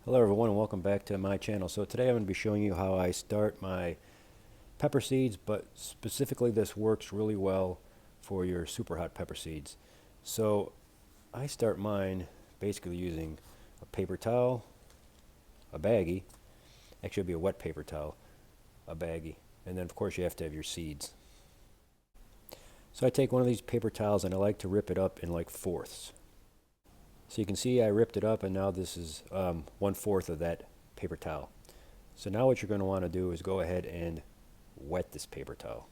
Hello everyone and welcome back to my channel. So today I'm going to be showing you how I start my pepper seeds, but specifically this works really well for your super hot pepper seeds. So I start mine basically using a paper towel, a baggie, actually it'll be a wet paper towel, a baggie, and then of course you have to have your seeds. So I take one of these paper towels and I like to rip it up in like fourths. So you can see I ripped it up and now this is 1/4 of that paper towel. So now what you're going to want to do is go ahead and wet this paper towel.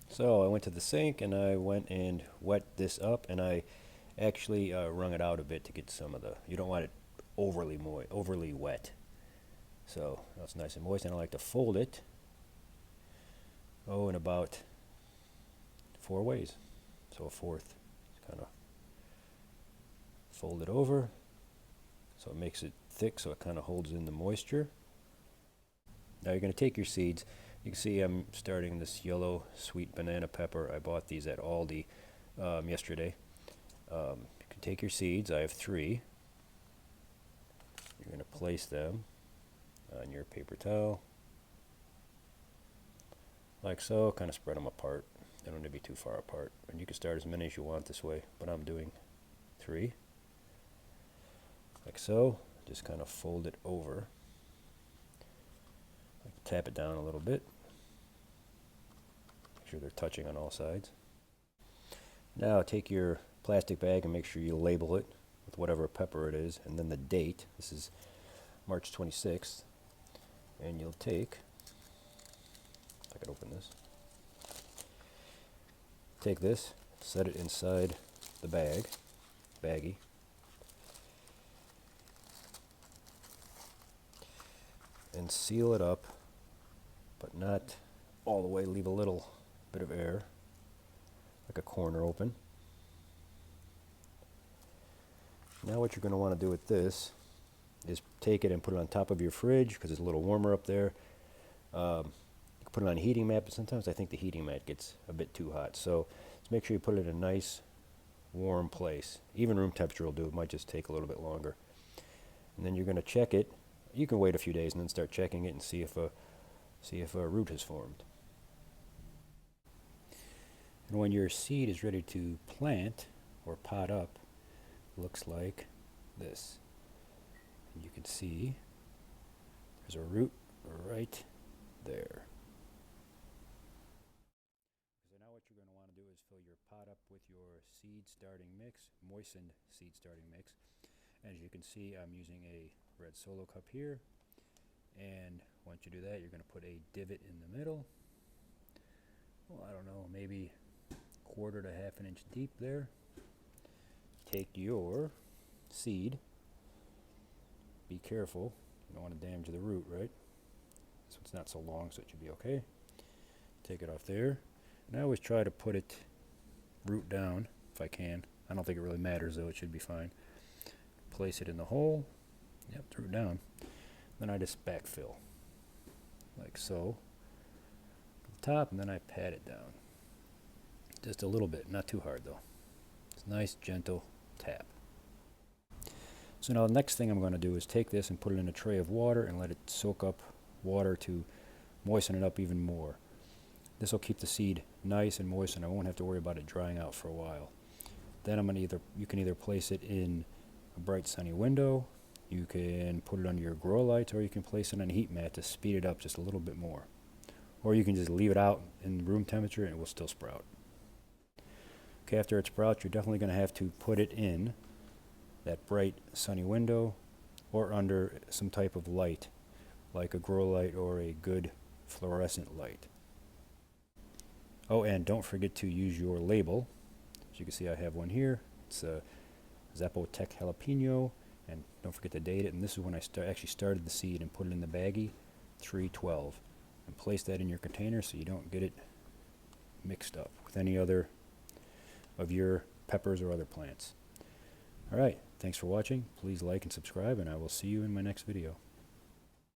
So I went to the sink and I went and wet this up, and I actually wrung it out a bit to get some of the, you don't want it overly wet. So now it's nice and moist, and I like to fold it in about 4 ways. So a fourth, kind of fold it over so it makes it thick so it kind of holds in the moisture. Now you're going to take your seeds. You can see I'm starting this yellow sweet banana pepper. I bought these at Aldi yesterday. You can take your seeds. I have 3. You're going to place them on your paper towel like so, kind of spread them apart. They don't need to be too far apart, and you can start as many as you want this way, but I'm doing 3 like so. Just kind of fold it over, tap it down a little bit, make sure they're touching on all sides. Now take your plastic bag and make sure you label it with whatever pepper it is, and then the date. This is March 26th, and you'll take, if I could open this, take this, set it inside the baggie, and seal it up, but not all the way. Leave a little bit of air, like a corner open. Now what you're going to want to do with this is take it and put it on top of your fridge, because it's a little warmer up there. You can put it on a heating mat, but sometimes I think the heating mat gets a bit too hot. So just make sure you put it in a nice warm place. Even room temperature will do. It might just take a little bit longer. And then you're going to check it. You can wait a few days and then start checking it and see if a root has formed. And when your seed is ready to plant or pot up, it looks like this. And you can see there's a root right there. So now what you're going to want to do is fill your pot up with your seed starting mix, moistened seed starting mix. As you can see, I'm using a red Solo cup here, and once you do that, you're going to put a divot in the middle. Well, I don't know, maybe 1/4 to 1/2 inch deep there. Take your seed. Be careful, you don't want to damage the root, right? So it's not so long, so it should be okay. Take it off there, and I always try to put it root down if I can. I don't think it really matters though, it should be fine. Place it in the hole. Yep, root down. Then I just backfill like so at the top, and then I pat it down just a little bit, not too hard though. It's a nice gentle tap. So now the next thing I'm going to do is take this and put it in a tray of water and let it soak up water to moisten it up even more. This will keep the seed nice and moist, and I won't have to worry about it drying out for a while. Then you can either place it in a bright sunny window, you can put it under your grow lights, or you can place it on a heat mat to speed it up just a little bit more. Or you can just leave it out in room temperature and it will still sprout. Okay, after it sprouts, you're definitely going to have to put it in that bright sunny window or under some type of light, like a grow light or a good fluorescent light. Oh, and don't forget to use your label. As you can see, I have one here. It's a Zapotec jalapeno, and don't forget to date it. And this is when I actually started the seed and put it in the baggie, 312, and place that in your container so you don't get it mixed up with any other of your peppers or other plants. All right, thanks for watching. Please like and subscribe, and I will see you in my next video.